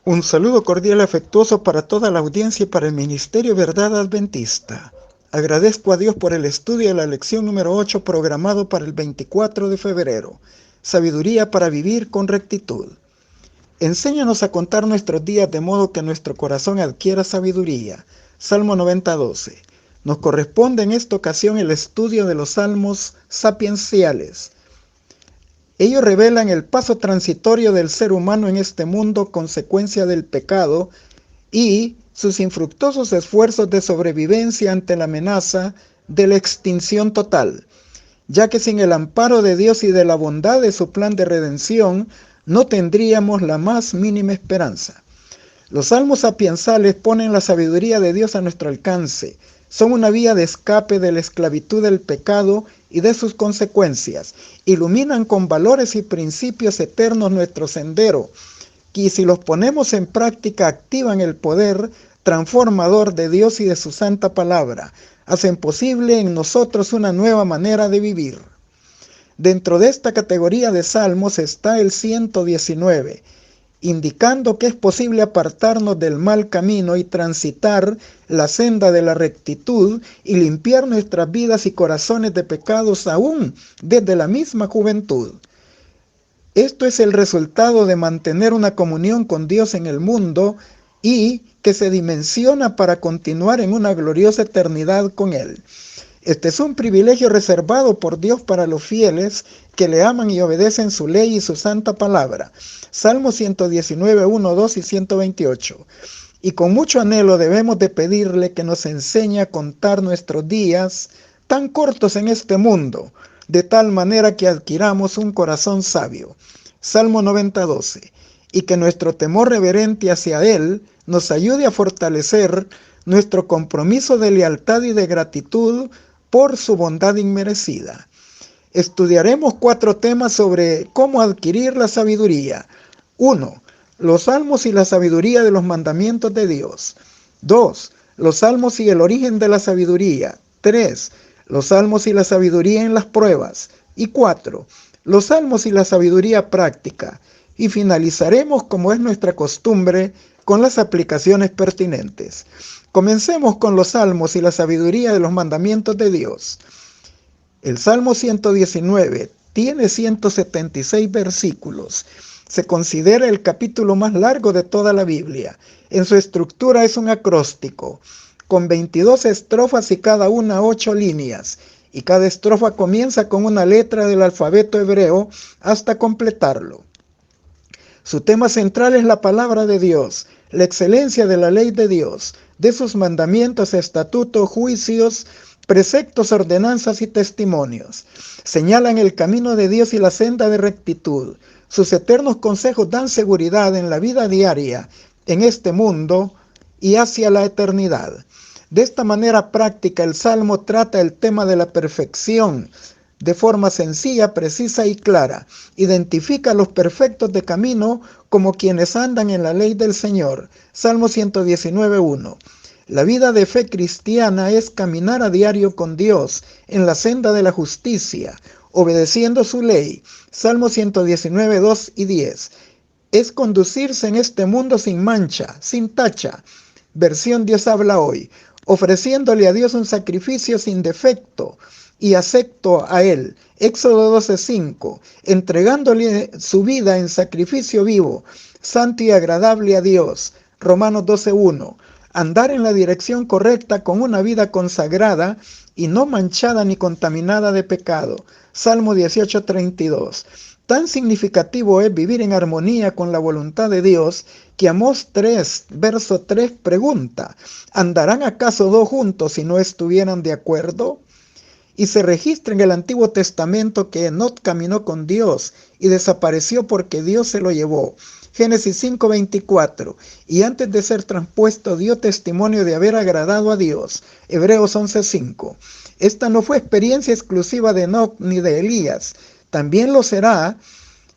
Un saludo cordial y afectuoso para toda la audiencia y para el Ministerio Verdad Adventista. Agradezco a Dios por el estudio de la lección número 8 programado para el 24 de febrero. Sabiduría para vivir con rectitud. Enséñanos a contar nuestros días de modo que nuestro corazón adquiera sabiduría. Salmo 90:12. Nos corresponde en esta ocasión el estudio de los salmos sapienciales. Ellos revelan el paso transitorio del ser humano en este mundo, consecuencia del pecado, y sus infructuosos esfuerzos de sobrevivencia ante la amenaza de la extinción total, ya que sin el amparo de Dios y de la bondad de su plan de redención, no tendríamos la más mínima esperanza. Los salmos sapiensales ponen la sabiduría de Dios a nuestro alcance. Son una vía de escape de la esclavitud del pecado y de sus consecuencias. Iluminan con valores y principios eternos nuestro sendero, que si los ponemos en práctica activan el poder transformador de Dios y de su santa palabra. Hacen posible en nosotros una nueva manera de vivir. Dentro de esta categoría de salmos está el 119, indicando que es posible apartarnos del mal camino y transitar la senda de la rectitud y limpiar nuestras vidas y corazones de pecados aún desde la misma juventud. Esto es el resultado de mantener una comunión con Dios en el mundo y que se dimensiona para continuar en una gloriosa eternidad con Él. Este es un privilegio reservado por Dios para los fieles que le aman y obedecen su ley y su santa palabra. Salmo 119, 1, 2 y 128. Y con mucho anhelo debemos de pedirle que nos enseñe a contar nuestros días tan cortos en este mundo, de tal manera que adquiramos un corazón sabio. Salmo 90, 12. Y que nuestro temor reverente hacia Él nos ayude a fortalecer nuestro compromiso de lealtad y de gratitud por su bondad inmerecida. Estudiaremos 4 temas sobre cómo adquirir la sabiduría. 1. Los salmos y la sabiduría de los mandamientos de Dios. 2. Los salmos y el origen de la sabiduría. 3. Los salmos y la sabiduría en las pruebas. Y 4. Los salmos y la sabiduría práctica. Y finalizaremos, como es nuestra costumbre, con las aplicaciones pertinentes. Comencemos con los salmos y la sabiduría de los mandamientos de Dios. El Salmo 119 tiene 176 versículos. Se considera el capítulo más largo de toda la Biblia. En su estructura es un acróstico, con 22 estrofas y cada una 8 líneas. Y cada estrofa comienza con una letra del alfabeto hebreo hasta completarlo. Su tema central es la palabra de Dios, la excelencia de la ley de Dios, de sus mandamientos, estatutos, juicios, preceptos, ordenanzas y testimonios. Señalan el camino de Dios y la senda de rectitud. Sus eternos consejos dan seguridad en la vida diaria, en este mundo y hacia la eternidad. De esta manera práctica, el Salmo trata el tema de la perfección de forma sencilla, precisa y clara. Identifica a los perfectos de camino como quienes andan en la ley del Señor. Salmo 119:1. La vida de fe cristiana es caminar a diario con Dios en la senda de la justicia, obedeciendo su ley. Salmo 119:2 y 10. Es conducirse en este mundo sin mancha, sin tacha. Versión Dios habla hoy. Ofreciéndole a Dios un sacrificio sin defecto y acepto a Él. Éxodo 12:5. Entregándole su vida en sacrificio vivo, santo y agradable a Dios. Romanos 12:1. Andar en la dirección correcta con una vida consagrada y no manchada ni contaminada de pecado. Salmo 18:32. Tan significativo es vivir en armonía con la voluntad de Dios que Amós 3, verso 3 pregunta: ¿andarán acaso 2 juntos si no estuvieran de acuerdo? Y se registra en el Antiguo Testamento que Enoc caminó con Dios y desapareció porque Dios se lo llevó. Génesis 5:24. Y antes de ser traspuesto dio testimonio de haber agradado a Dios. Hebreos 11:5. Esta no fue experiencia exclusiva de Enoc ni de Elías. También lo será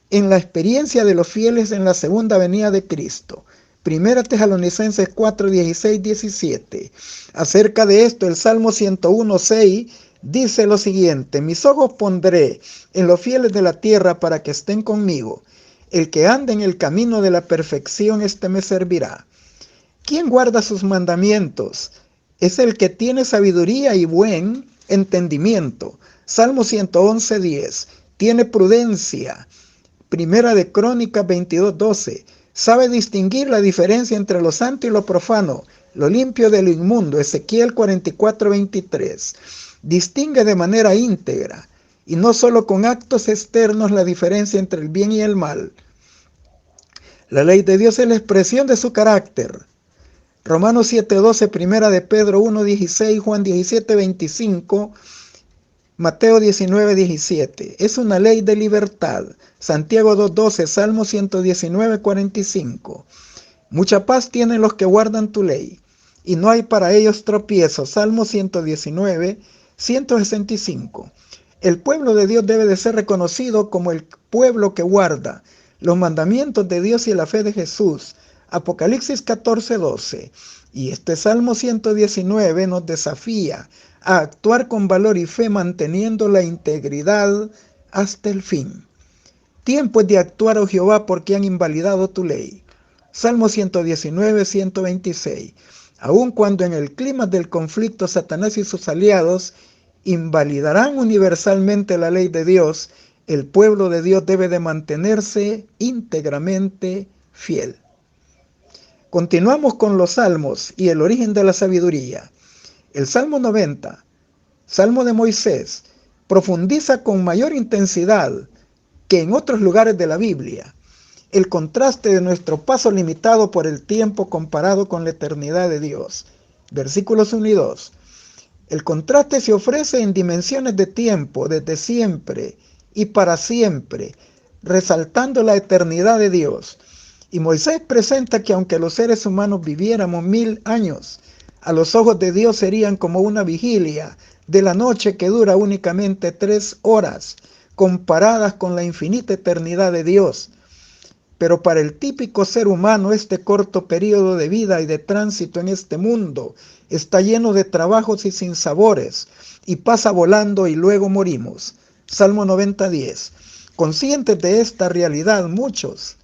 en la experiencia de los fieles en la segunda venida de Cristo. Primera Tesalonicenses 4:16-17. Acerca de esto, el Salmo 101:6 dice lo siguiente: mis ojos pondré en los fieles de la tierra para que estén conmigo. El que anda en el camino de la perfección, este me servirá. ¿Quién guarda sus mandamientos? Es el que tiene sabiduría y buen entendimiento. Salmo 111:10. Tiene prudencia. Primera de Crónicas 22:12. Sabe distinguir la diferencia entre lo santo y lo profano, lo limpio de lo inmundo. Ezequiel 44:23. Distingue de manera íntegra y no solo con actos externos la diferencia entre el bien y el mal. La ley de Dios es la expresión de su carácter. Romanos 7:12, Primera de Pedro 1:16, Juan 17:25, Mateo 19:17. Es una ley de libertad. Santiago 2:12, Salmo 119:45. Mucha paz tienen los que guardan tu ley, y no hay para ellos tropiezo. Salmo 119:165. El pueblo de Dios debe de ser reconocido como el pueblo que guarda los mandamientos de Dios y la fe de Jesús. Apocalipsis 14:12. Y este Salmo 119 nos desafía a actuar con valor y fe manteniendo la integridad hasta el fin. Tiempo es de actuar, oh Jehová, porque han invalidado tu ley. Salmo 119:126. Aun cuando en el clima del conflicto Satanás y sus aliados invalidarán universalmente la ley de Dios, el pueblo de Dios debe de mantenerse íntegramente fiel. Continuamos con los salmos y el origen de la sabiduría. El Salmo 90, Salmo de Moisés, profundiza con mayor intensidad que en otros lugares de la Biblia el contraste de nuestro paso limitado por el tiempo comparado con la eternidad de Dios. Versículos 1 y 2. El contraste se ofrece en dimensiones de tiempo, desde siempre y para siempre, resaltando la eternidad de Dios. Y Moisés presenta que aunque los seres humanos viviéramos 1000 años, a los ojos de Dios serían como una vigilia de la noche que dura únicamente 3 horas, comparadas con la infinita eternidad de Dios. Pero para el típico ser humano, este corto periodo de vida y de tránsito en este mundo está lleno de trabajos y sinsabores, y pasa volando y luego morimos. Salmo 90:10. Conscientes de esta realidad, muchos,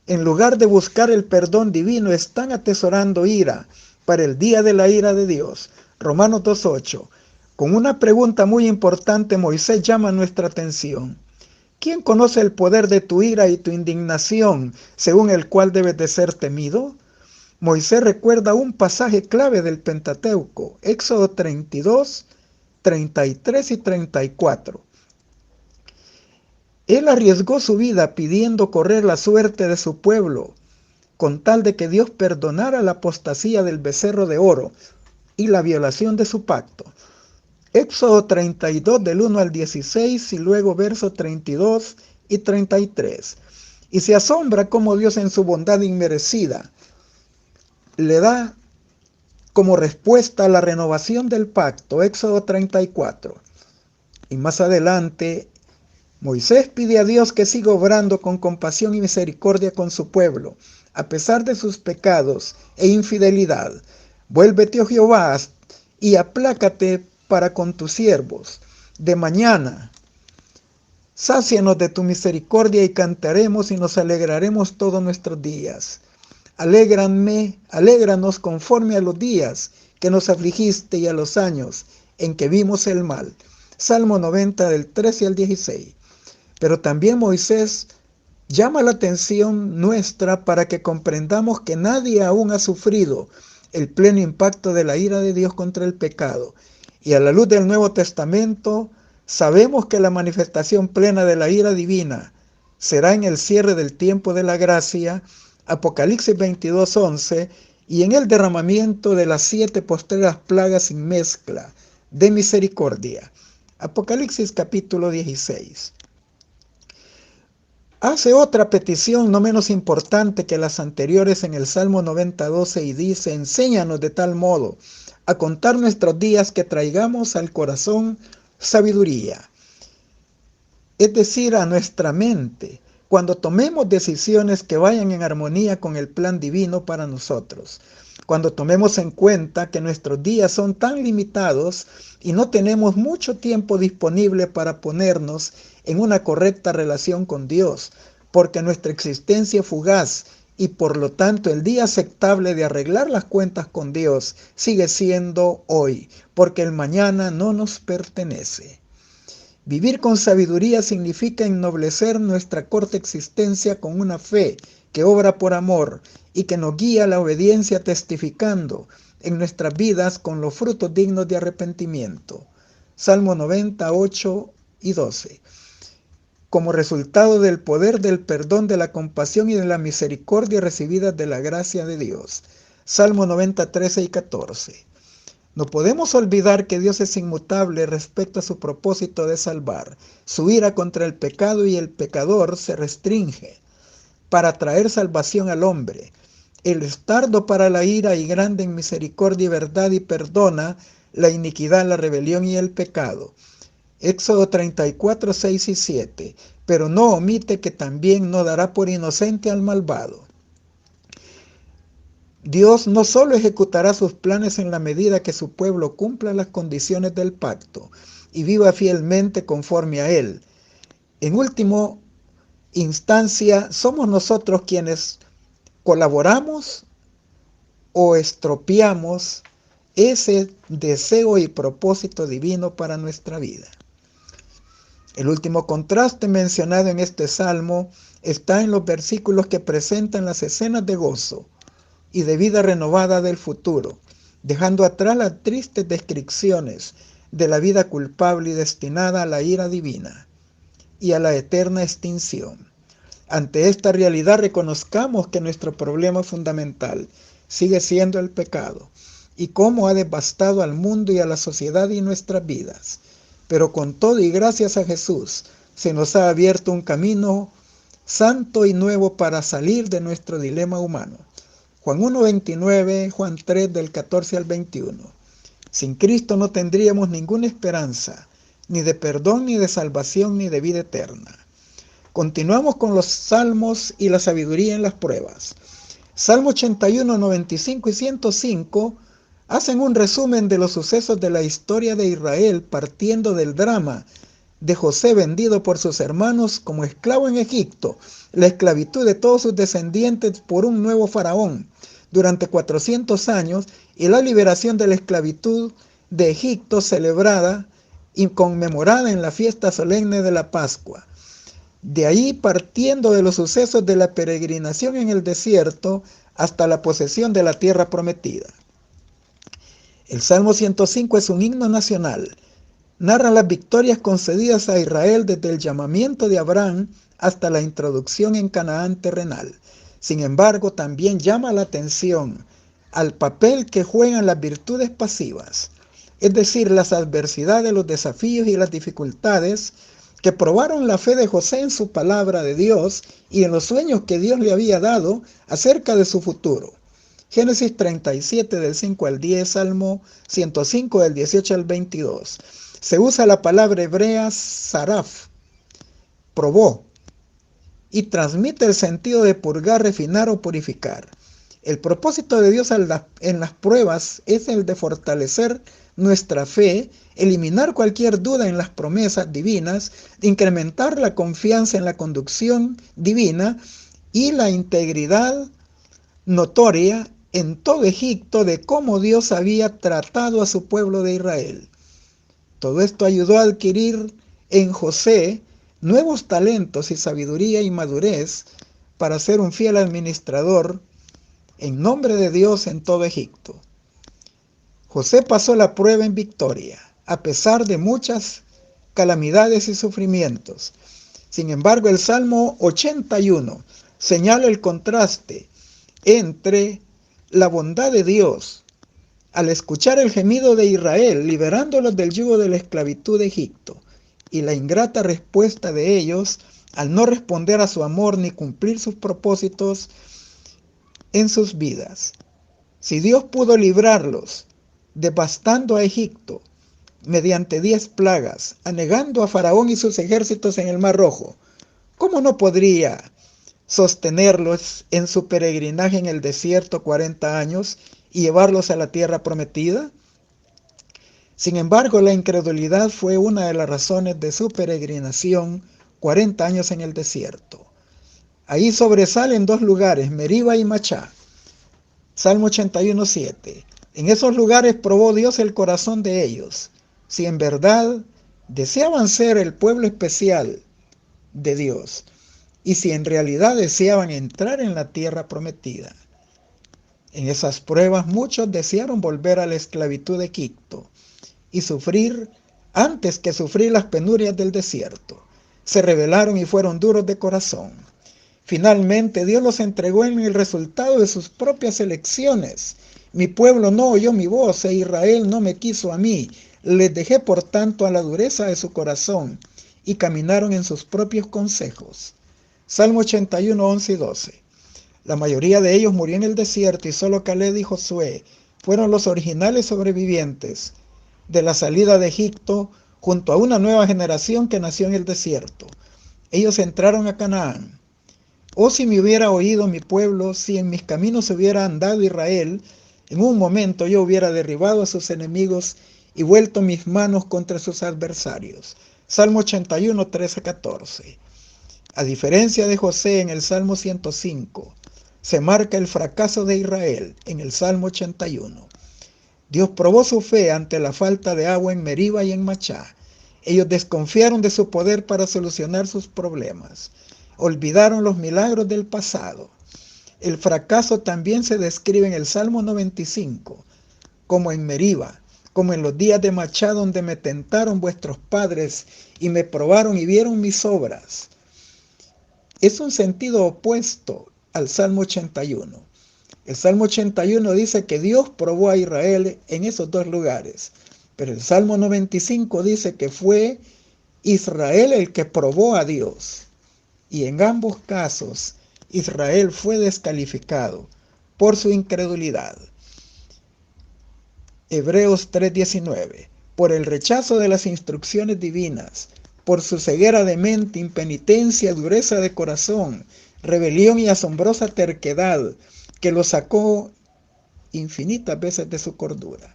en lugar de buscar el perdón divino, están atesorando ira para el día de la ira de Dios. Romanos 2:8. Con una pregunta muy importante, Moisés llama nuestra atención. ¿Quién conoce el poder de tu ira y tu indignación, según el cual debes de ser temido? Moisés recuerda un pasaje clave del Pentateuco, Éxodo 32, 33 y 34. Él arriesgó su vida pidiendo correr la suerte de su pueblo, con tal de que Dios perdonara la apostasía del becerro de oro y la violación de su pacto. Éxodo 32 del 1 al 16 y luego versos 32 y 33. Y se asombra cómo Dios en su bondad inmerecida le da como respuesta a la renovación del pacto. Éxodo 34. Y más adelante Moisés pide a Dios que siga obrando con compasión y misericordia con su pueblo, a pesar de sus pecados e infidelidad. Vuélvete, oh Jehová, y aplácate para con tus siervos. De mañana, sácianos de tu misericordia y cantaremos y nos alegraremos todos nuestros días. Alégranos conforme a los días que nos afligiste y a los años en que vimos el mal. Salmo 90 del 13 al 16. Pero también Moisés llama la atención nuestra para que comprendamos que nadie aún ha sufrido el pleno impacto de la ira de Dios contra el pecado. Y a la luz del Nuevo Testamento, sabemos que la manifestación plena de la ira divina será en el cierre del tiempo de la gracia, Apocalipsis 22:11, y en el derramamiento de las 7 postreras plagas sin mezcla de misericordia, Apocalipsis capítulo 16. Hace otra petición no menos importante que las anteriores en el Salmo 90:12 y dice: enséñanos de tal modo a contar nuestros días que traigamos al corazón sabiduría. Es decir, a nuestra mente, cuando tomemos decisiones que vayan en armonía con el plan divino para nosotros. Cuando tomemos en cuenta que nuestros días son tan limitados y no tenemos mucho tiempo disponible para ponernos en una correcta relación con Dios, porque nuestra existencia es fugaz y por lo tanto el día aceptable de arreglar las cuentas con Dios sigue siendo hoy, porque el mañana no nos pertenece. Vivir con sabiduría significa ennoblecer nuestra corta existencia con una fe que obra por amor y que nos guía a la obediencia, testificando en nuestras vidas con los frutos dignos de arrepentimiento. Salmo 98 y 12. Como resultado del poder del perdón, de la compasión y de la misericordia recibidas de la gracia de Dios. Salmo 90, 13 y 14. No podemos olvidar que Dios es inmutable respecto a su propósito de salvar. Su ira contra el pecado y el pecador se restringe para traer salvación al hombre. Él es tardo para la ira y grande en misericordia y verdad, y perdona la iniquidad, la rebelión y el pecado. Éxodo 34, 6 y 7. Pero no omite que también no dará por inocente al malvado. Dios no solo ejecutará sus planes en la medida que su pueblo cumpla las condiciones del pacto y viva fielmente conforme a él. En última instancia, somos nosotros quienes colaboramos o estropeamos ese deseo y propósito divino para nuestra vida. El último contraste mencionado en este salmo está en los versículos que presentan las escenas de gozo y de vida renovada del futuro, dejando atrás las tristes descripciones de la vida culpable y destinada a la ira divina y a la eterna extinción. Ante esta realidad, reconozcamos que nuestro problema fundamental sigue siendo el pecado y cómo ha devastado al mundo y a la sociedad y nuestras vidas. Pero con todo y gracias a Jesús, se nos ha abierto un camino santo y nuevo para salir de nuestro dilema humano. Juan 1:29, Juan 3 del 14 al 21. Sin Cristo no tendríamos ninguna esperanza, ni de perdón, ni de salvación, ni de vida eterna. Continuamos con los salmos y la sabiduría en las pruebas. Salmo 81, 95 y 105 hacen un resumen de los sucesos de la historia de Israel, partiendo del drama de José vendido por sus hermanos como esclavo en Egipto, la esclavitud de todos sus descendientes por un nuevo faraón durante 400 años y la liberación de la esclavitud de Egipto, celebrada y conmemorada en la fiesta solemne de la Pascua. De ahí, partiendo de los sucesos de la peregrinación en el desierto hasta la posesión de la tierra prometida. El Salmo 105 es un himno nacional. Narra las victorias concedidas a Israel desde el llamamiento de Abraham hasta la introducción en Canaán terrenal. Sin embargo, también llama la atención al papel que juegan las virtudes pasivas, es decir, las adversidades, los desafíos y las dificultades que probaron la fe de José en su palabra de Dios y en los sueños que Dios le había dado acerca de su futuro. Génesis 37 del 5 al 10, Salmo 105 del 18 al 22. Se usa la palabra hebrea saraf, probó, y transmite el sentido de purgar, refinar o purificar. El propósito de Dios en las pruebas es el de fortalecer nuestra fe, eliminar cualquier duda en las promesas divinas, incrementar la confianza en la conducción divina y la integridad notoria en todo Egipto de cómo Dios había tratado a su pueblo de Israel. Todo esto ayudó a adquirir en José nuevos talentos y sabiduría y madurez para ser un fiel administrador en nombre de Dios en todo Egipto. José pasó la prueba en victoria, a pesar de muchas calamidades y sufrimientos. Sin embargo, el Salmo 81 señala el contraste entre la bondad de Dios al escuchar el gemido de Israel, liberándolos del yugo de la esclavitud de Egipto, y la ingrata respuesta de ellos al no responder a su amor ni cumplir sus propósitos en sus vidas. Si Dios pudo librarlos devastando a Egipto mediante 10 plagas, anegando a Faraón y sus ejércitos en el Mar Rojo, ¿cómo no podría sostenerlos en su peregrinaje en el desierto 40 años y llevarlos a la tierra prometida? Sin embargo, la incredulidad fue una de las razones de su peregrinación 40 años en el desierto. Ahí sobresalen dos lugares, Meriba y Machá. Salmo 81:7. En esos lugares probó Dios el corazón de ellos, si en verdad deseaban ser el pueblo especial de Dios y si en realidad deseaban entrar en la tierra prometida. En esas pruebas muchos desearon volver a la esclavitud de Egipto y sufrir antes que sufrir las penurias del desierto. Se rebelaron y fueron duros de corazón. Finalmente Dios los entregó en el resultado de sus propias elecciones. Mi pueblo no oyó mi voz e Israel no me quiso a mí. Les dejé por tanto a la dureza de su corazón y caminaron en sus propios consejos. Salmo 81, 11 y 12. La mayoría de ellos murió en el desierto y solo Caleb y Josué fueron los originales sobrevivientes de la salida de Egipto junto a una nueva generación que nació en el desierto. Ellos entraron a Canaán. Oh, si me hubiera oído mi pueblo, si en mis caminos hubiera andado Israel, en un momento yo hubiera derribado a sus enemigos y vuelto mis manos contra sus adversarios. Salmo 81, 13, 14. A diferencia de José en el Salmo 105, se marca el fracaso de Israel en el Salmo 81. Dios probó su fe ante la falta de agua en Meriba y en Machá. Ellos desconfiaron de su poder para solucionar sus problemas. Olvidaron los milagros del pasado. El fracaso también se describe en el Salmo 95, como en Meriba, como en los días de Machá, donde me tentaron vuestros padres y me probaron y vieron mis obras. Es un sentido opuesto al Salmo 81. El Salmo 81 dice que Dios probó a Israel en esos dos lugares, pero el Salmo 95 dice que fue Israel el que probó a Dios. Y en ambos casos, Israel fue descalificado por su incredulidad. Hebreos 3:19. Por el rechazo de las instrucciones divinas, por su ceguera de mente, impenitencia, dureza de corazón, rebelión y asombrosa terquedad, que lo sacó infinitas veces de su cordura.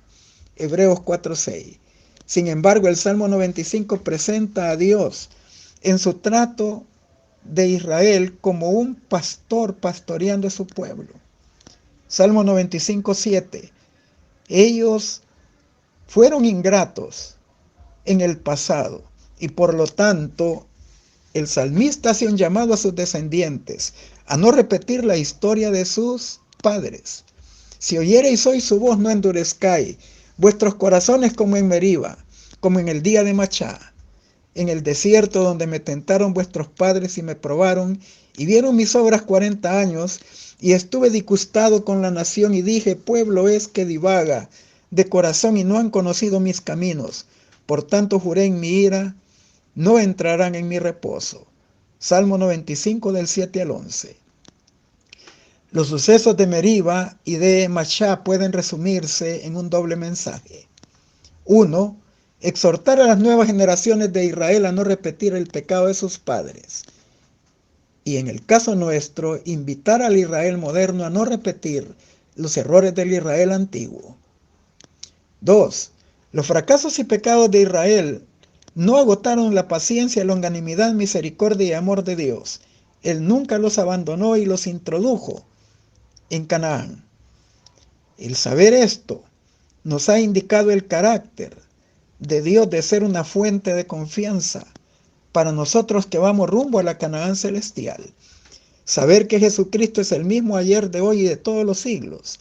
Hebreos 4:6. Sin embargo, el Salmo 95 presenta a Dios en su trato de Israel como un pastor pastoreando a su pueblo. Salmo 95:7. Ellos fueron ingratos en el pasado y por lo tanto el salmista hace un llamado a sus descendientes a no repetir la historia de sus padres. Si oyereis hoy su voz, no endurezcáis vuestros corazones como en Meriba, como en el día de Machá, en el desierto donde me tentaron vuestros padres y me probaron y vieron mis obras 40 años, y estuve disgustado con la nación y dije, pueblo es que divaga de corazón y no han conocido mis caminos. Por tanto juré en mi ira, no entrarán en mi reposo. Salmo 95 del 7 al 11. Los sucesos de Meriba y de Machá pueden resumirse en un doble mensaje. 1. Exhortar a las nuevas generaciones de Israel a no repetir el pecado de sus padres. Y en el caso nuestro, invitar al Israel moderno a no repetir los errores del Israel antiguo. 2. Los fracasos y pecados de Israel no agotaron la paciencia, longanimidad, misericordia y amor de Dios. Él nunca los abandonó y los introdujo en Canaán. El saber esto nos ha indicado el carácter de Dios de ser una fuente de confianza para nosotros que vamos rumbo a la Canaán celestial. Saber que Jesucristo es el mismo ayer, de hoy y de todos los siglos,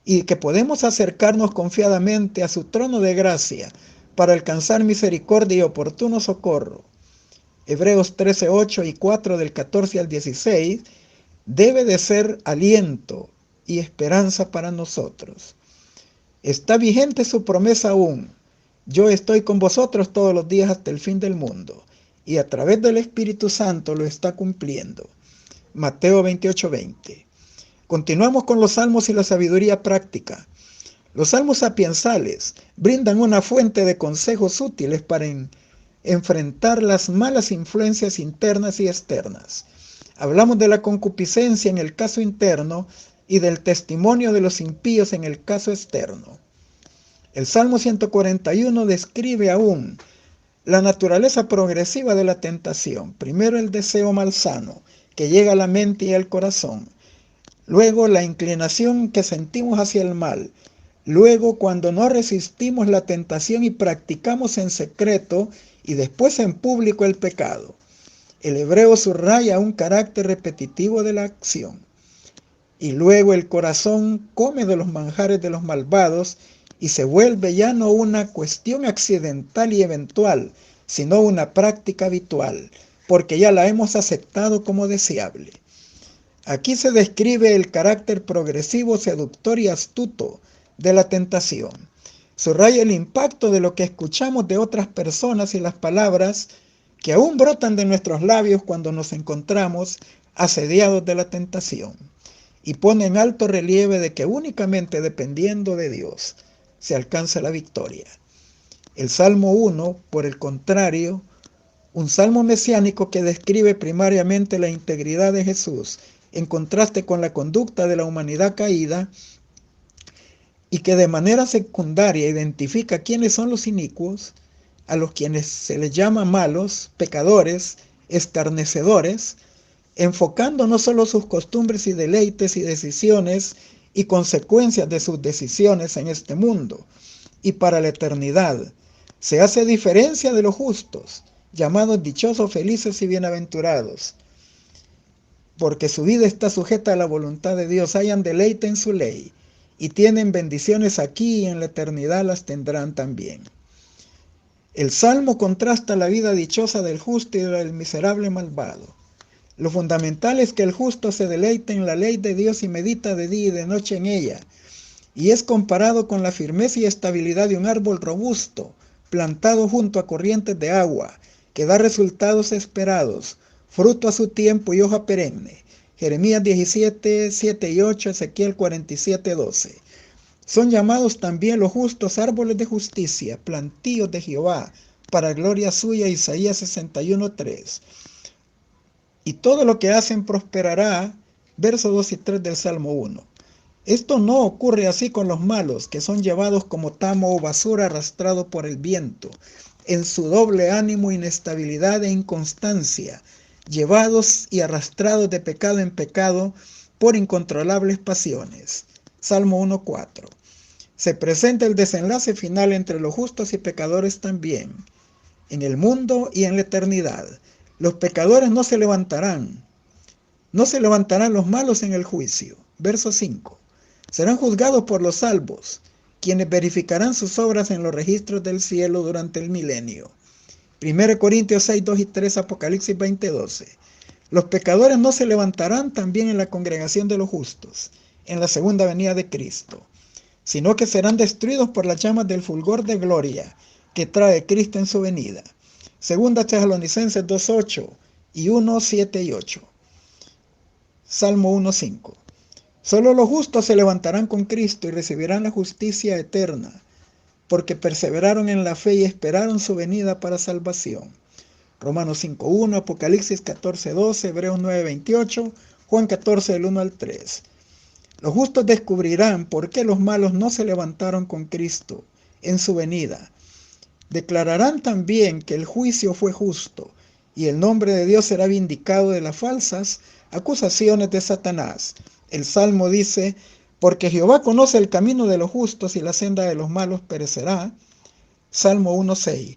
y que podemos acercarnos confiadamente a su trono de gracia para alcanzar misericordia y oportuno socorro. Hebreos 13:8 y 4 del 14 al 16 debe de ser aliento y esperanza para nosotros. Está vigente su promesa aún. Yo estoy con vosotros todos los días hasta el fin del mundo. Y a través del Espíritu Santo lo está cumpliendo. Mateo 28:20. Continuamos con los salmos y la sabiduría práctica. Los salmos sapiensales brindan una fuente de consejos útiles para enfrentar las malas influencias internas y externas. Hablamos de la concupiscencia en el caso interno y del testimonio de los impíos en el caso externo. El Salmo 141 describe aún la naturaleza progresiva de la tentación. Primero el deseo malsano, que llega a la mente y al corazón. Luego la inclinación que sentimos hacia el mal. Luego cuando no resistimos la tentación y practicamos en secreto y después en público el pecado. El hebreo subraya un carácter repetitivo de la acción. Y luego el corazón come de los manjares de los malvados y se vuelve ya no una cuestión accidental y eventual, sino una práctica habitual, porque ya la hemos aceptado como deseable. Aquí se describe el carácter progresivo, seductor y astuto de la tentación. Subraya el impacto de lo que escuchamos de otras personas y las palabras que aún brotan de nuestros labios cuando nos encontramos asediados de la tentación. Y pone en alto relieve de que únicamente dependiendo de Dios se alcanza la victoria. El Salmo 1, por el contrario, un salmo mesiánico que describe primariamente la integridad de Jesús, en contraste con la conducta de la humanidad caída, y que de manera secundaria identifica quiénes son los inicuos, a los quienes se les llama malos, pecadores, escarnecedores, enfocando no solo sus costumbres y deleites y decisiones y consecuencias de sus decisiones en este mundo y para la eternidad. Se hace diferencia de los justos, llamados dichosos, felices y bienaventurados, porque su vida está sujeta a la voluntad de Dios, hayan deleite en su ley, y tienen bendiciones aquí y en la eternidad las tendrán también. El Salmo contrasta la vida dichosa del justo y del miserable malvado. Lo fundamental es que el justo se deleite en la ley de Dios y medita de día y de noche en ella, y es comparado con la firmeza y estabilidad de un árbol robusto, plantado junto a corrientes de agua, que da resultados esperados, fruto a su tiempo y hoja perenne. Jeremías 17, 7 y 8, Ezequiel 47, 12. Son llamados también los justos árboles de justicia, plantíos de Jehová, para gloria suya, Isaías 61, 3. Y todo lo que hacen prosperará, versos 2 y 3 del Salmo 1. Esto no ocurre así con los malos, que son llevados como tamo o basura arrastrado por el viento, en su doble ánimo, inestabilidad e inconstancia, llevados y arrastrados de pecado en pecado por incontrolables pasiones. Salmo 1:4. Se presenta el desenlace final entre los justos y pecadores también, en el mundo y en la eternidad. Los pecadores no se levantarán los malos en el juicio. Verso 5. Serán juzgados por los salvos, quienes verificarán sus obras en los registros del cielo durante el milenio. 1 Corintios 6, 2 y 3, Apocalipsis 20, 12. Los pecadores no se levantarán también en la congregación de los justos, en la segunda venida de Cristo, sino que serán destruidos por las llamas del fulgor de gloria que trae Cristo en su venida. Segunda Tesalonicenses 2, 8 y 1, 7 y 8. Salmo 1, 5. Solo los justos se levantarán con Cristo y recibirán la justicia eterna, porque perseveraron en la fe y esperaron su venida para salvación. Romanos 5:1, Apocalipsis 14:12, Hebreos 9:28, Juan 14, del 1 al 3. Los justos descubrirán por qué los malos no se levantaron con Cristo en su venida. Declararán también que el juicio fue justo y el nombre de Dios será vindicado de las falsas acusaciones de Satanás. El Salmo dice: porque Jehová conoce el camino de los justos y la senda de los malos perecerá. Salmo 1:6.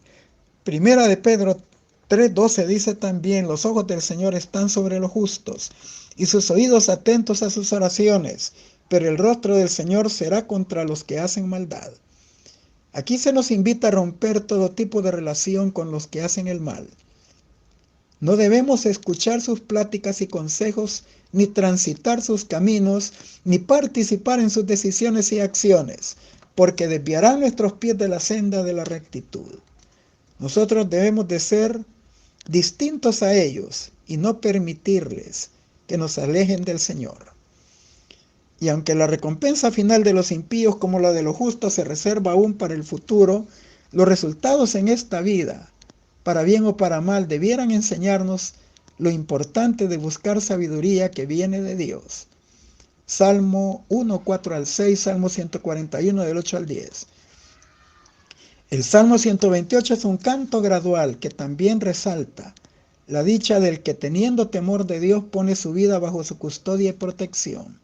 Primera de Pedro 3:12 dice también: los ojos del Señor están sobre los justos y sus oídos atentos a sus oraciones, pero el rostro del Señor será contra los que hacen maldad. Aquí se nos invita a romper todo tipo de relación con los que hacen el mal. No debemos escuchar sus pláticas y consejos, ni transitar sus caminos, ni participar en sus decisiones y acciones, porque desviarán nuestros pies de la senda de la rectitud. Nosotros debemos de ser distintos a ellos y no permitirles que nos alejen del Señor. Y aunque la recompensa final de los impíos como la de los justos se reserva aún para el futuro, los resultados en esta vida, para bien o para mal, debieran enseñarnos lo importante de buscar sabiduría que viene de Dios. Salmo 1, 4 al 6, Salmo 141 del 8 al 10. El Salmo 128 es un canto gradual que también resalta La dicha del que teniendo temor de Dios pone su vida bajo su custodia y protección.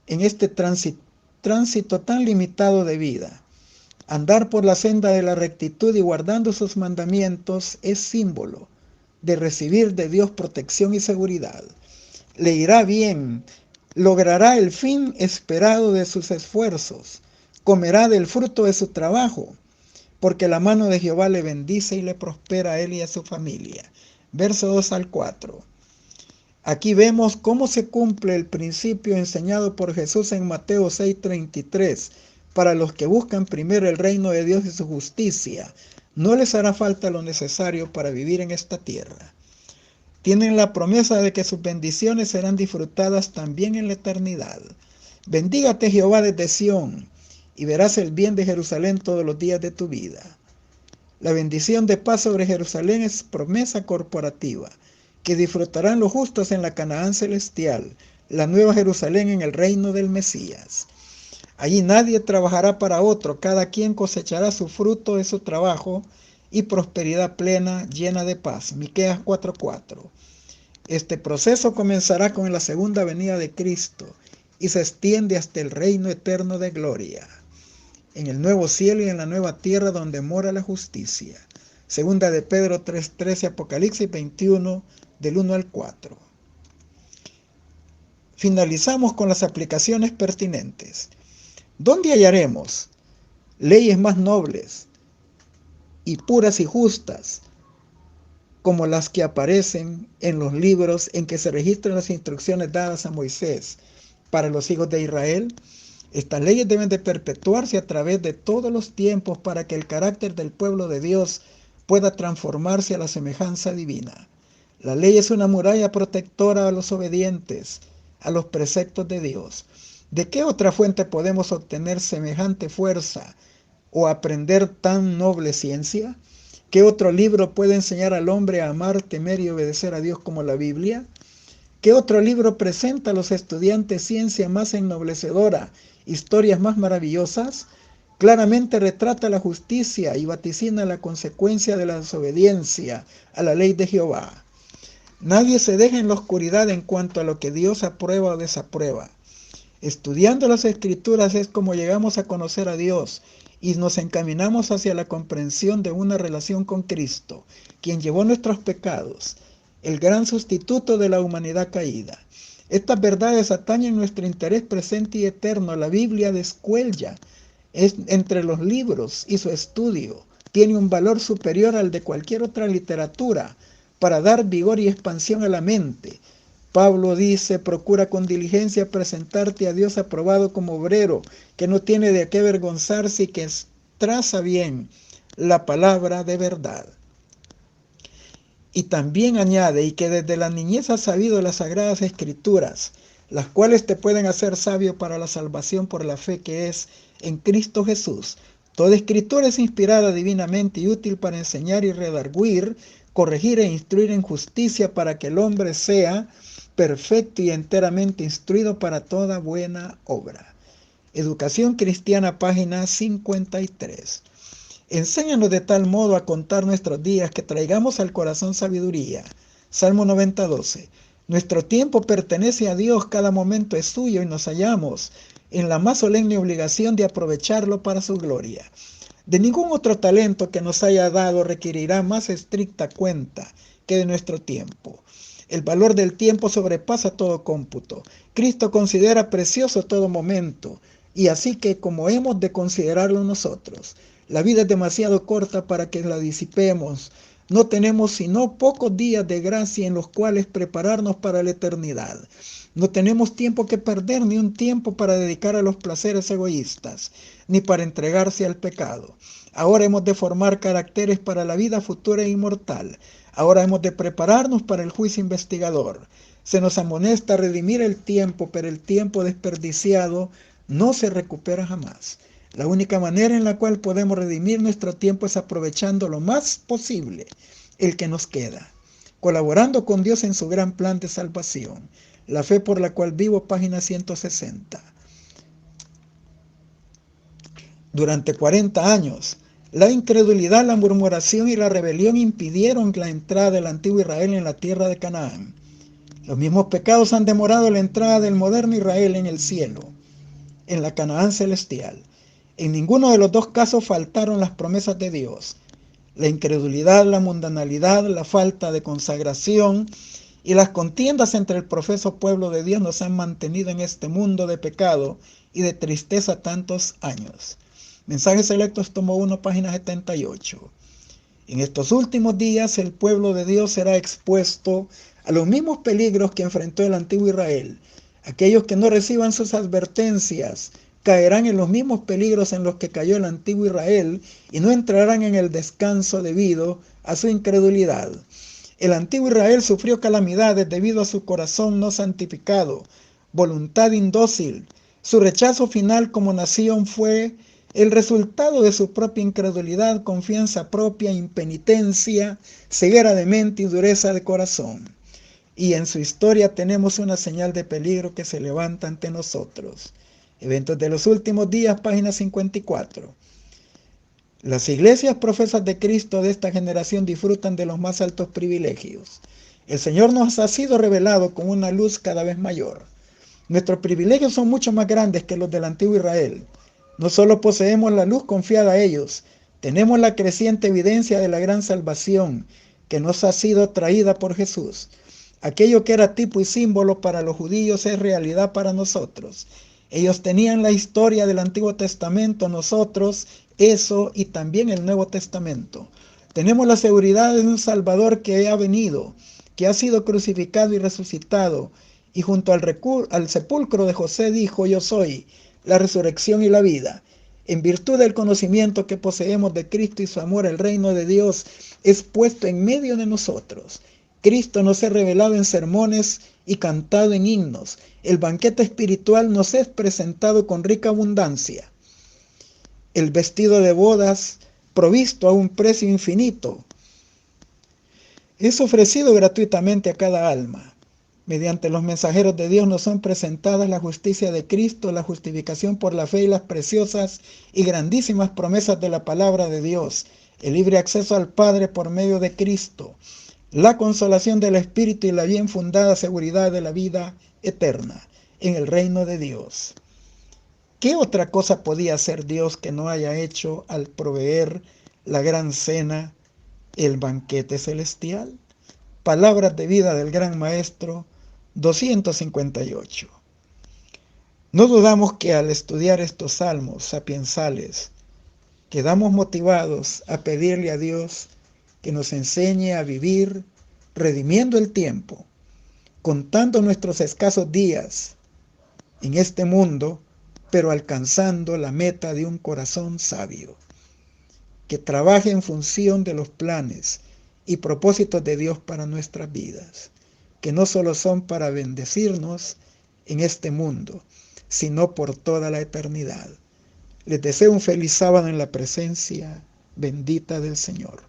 En este tránsito tan limitado de vida, andar por la senda de la rectitud y guardando sus mandamientos es símbolo de recibir de Dios protección y seguridad. Le irá bien, logrará el fin esperado de sus esfuerzos, comerá del fruto de su trabajo, porque la mano de Jehová le bendice y le prospera a él y a su familia. Verso 2 al 4. Aquí vemos cómo se cumple el principio enseñado por Jesús en Mateo 6:33. Para los que buscan primero el reino de Dios y su justicia, no les hará falta lo necesario para vivir en esta tierra. Tienen la promesa de que sus bendiciones serán disfrutadas también en la eternidad. Bendígate Jehová desde Sión, y verás el bien de Jerusalén todos los días de tu vida. La bendición de paz sobre Jerusalén es promesa corporativa, que disfrutarán los justos en la Canaán celestial, la nueva Jerusalén en el reino del Mesías. Allí nadie trabajará para otro, cada quien cosechará su fruto de su trabajo y prosperidad plena, llena de paz. Miqueas 4:4. Este proceso comenzará con la segunda venida de Cristo y se extiende hasta el reino eterno de gloria, en el nuevo cielo y en la nueva tierra donde mora la justicia. Segunda de Pedro 3:13, Apocalipsis 21, del 1 al 4. Finalizamos con las aplicaciones pertinentes. ¿Dónde hallaremos leyes más nobles y puras y justas como las que aparecen en los libros en que se registran las instrucciones dadas a Moisés para los hijos de Israel? Estas leyes deben de perpetuarse a través de todos los tiempos para que el carácter del pueblo de Dios pueda transformarse a la semejanza divina. La ley es una muralla protectora a los obedientes, a los preceptos de Dios. ¿De qué otra fuente podemos obtener semejante fuerza o aprender tan noble ciencia? ¿Qué otro libro puede enseñar al hombre a amar, temer y obedecer a Dios como la Biblia? ¿Qué otro libro presenta a los estudiantes ciencia más ennoblecedora, historias más maravillosas? Claramente retrata la justicia y vaticina la consecuencia de la desobediencia a la ley de Jehová. Nadie se deja en la oscuridad en cuanto a lo que Dios aprueba o desaprueba. Estudiando las Escrituras es como llegamos a conocer a Dios y nos encaminamos hacia la comprensión de una relación con Cristo, quien llevó nuestros pecados, el gran sustituto de la humanidad caída. Estas verdades atañen nuestro interés presente y eterno. La Biblia descuelga entre los libros y su estudio tiene un valor superior al de cualquier otra literatura para dar vigor y expansión a la mente. Pablo dice: procura con diligencia presentarte a Dios aprobado como obrero, que no tiene de qué avergonzarse y que traza bien la palabra de verdad. Y también añade: y que desde la niñez has sabido las sagradas escrituras, las cuales te pueden hacer sabio para la salvación por la fe que es en Cristo Jesús. Toda escritura es inspirada divinamente y útil para enseñar y redarguir, corregir e instruir en justicia, para que el hombre sea perfecto y enteramente instruido para toda buena obra. Educación Cristiana, página 53. Enséñanos de tal modo a contar nuestros días que traigamos al corazón sabiduría. Salmo 90:12. Nuestro tiempo pertenece a Dios, cada momento es suyo y nos hallamos en la más solemne obligación de aprovecharlo para su gloria. De ningún otro talento que nos haya dado requerirá más estricta cuenta que de nuestro tiempo. El valor del tiempo sobrepasa todo cómputo. Cristo considera precioso todo momento, y así que como hemos de considerarlo nosotros. La vida es demasiado corta para que la disipemos. No tenemos sino pocos días de gracia en los cuales prepararnos para la eternidad. No tenemos tiempo que perder, ni un tiempo para dedicar a los placeres egoístas, ni para entregarse al pecado. Ahora hemos de formar caracteres para la vida futura e inmortal. Ahora hemos de prepararnos para el juicio investigador. Se nos amonesta a redimir el tiempo, pero el tiempo desperdiciado no se recupera jamás. La única manera en la cual podemos redimir nuestro tiempo es aprovechando lo más posible el que nos queda, colaborando con Dios en su gran plan de salvación. La fe por la cual vivo, página 160. Durante 40 años La incredulidad, la murmuración y la rebelión impidieron la entrada del antiguo Israel en la tierra de Canaán. Los mismos pecados han demorado la entrada del moderno Israel en el cielo, en la Canaán celestial. En ninguno de los dos casos faltaron las promesas de Dios. La incredulidad, la mundanalidad, la falta de consagración y las contiendas entre el profeso pueblo de Dios nos han mantenido en este mundo de pecado y de tristeza tantos años. Mensajes Selectos, tomo 1, página 78. En estos últimos días el pueblo de Dios será expuesto a los mismos peligros que enfrentó el antiguo Israel. Aquellos que no reciban sus advertencias caerán en los mismos peligros en los que cayó el antiguo Israel y no entrarán en el descanso debido a su incredulidad. El antiguo Israel sufrió calamidades debido a su corazón no santificado, voluntad indócil. Su rechazo final como nación fue el resultado de su propia incredulidad, confianza propia, impenitencia, ceguera de mente y dureza de corazón. Y en su historia tenemos una señal de peligro que se levanta ante nosotros. Eventos de los últimos días, página 54. Las iglesias profesas de Cristo de esta generación disfrutan de los más altos privilegios. El Señor nos ha sido revelado con una luz cada vez mayor. Nuestros privilegios son mucho más grandes que los del antiguo Israel. No solo poseemos la luz confiada a ellos, tenemos la creciente evidencia de la gran salvación que nos ha sido traída por Jesús. Aquello que era tipo y símbolo para los judíos es realidad para nosotros. Ellos tenían la historia del Antiguo Testamento, nosotros eso y también el Nuevo Testamento. Tenemos la seguridad de un Salvador que ha venido, que ha sido crucificado y resucitado, y junto al sepulcro de José dijo: yo soy la resurrección y la vida. En virtud del conocimiento que poseemos de Cristo y su amor, el reino de Dios es puesto en medio de nosotros. Cristo nos ha revelado en sermones y cantado en himnos. El banquete espiritual nos es presentado con rica abundancia. El vestido de bodas, provisto a un precio infinito, es ofrecido gratuitamente a cada alma. Mediante los mensajeros de Dios nos son presentadas la justicia de Cristo, la justificación por la fe y las preciosas y grandísimas promesas de la palabra de Dios, el libre acceso al Padre por medio de Cristo, la consolación del Espíritu y la bien fundada seguridad de la vida eterna en el reino de Dios. ¿Qué otra cosa podía hacer Dios que no haya hecho al proveer la gran cena, el banquete celestial? Palabras de vida del gran maestro 258. No dudamos que al estudiar estos salmos sapiensales, quedamos motivados a pedirle a Dios que nos enseñe a vivir redimiendo el tiempo, contando nuestros escasos días en este mundo, pero alcanzando la meta de un corazón sabio, que trabaje en función de los planes y propósitos de Dios para nuestras vidas, que no solo son para bendecirnos en este mundo, sino por toda la eternidad. Les deseo un feliz sábado en la presencia bendita del Señor.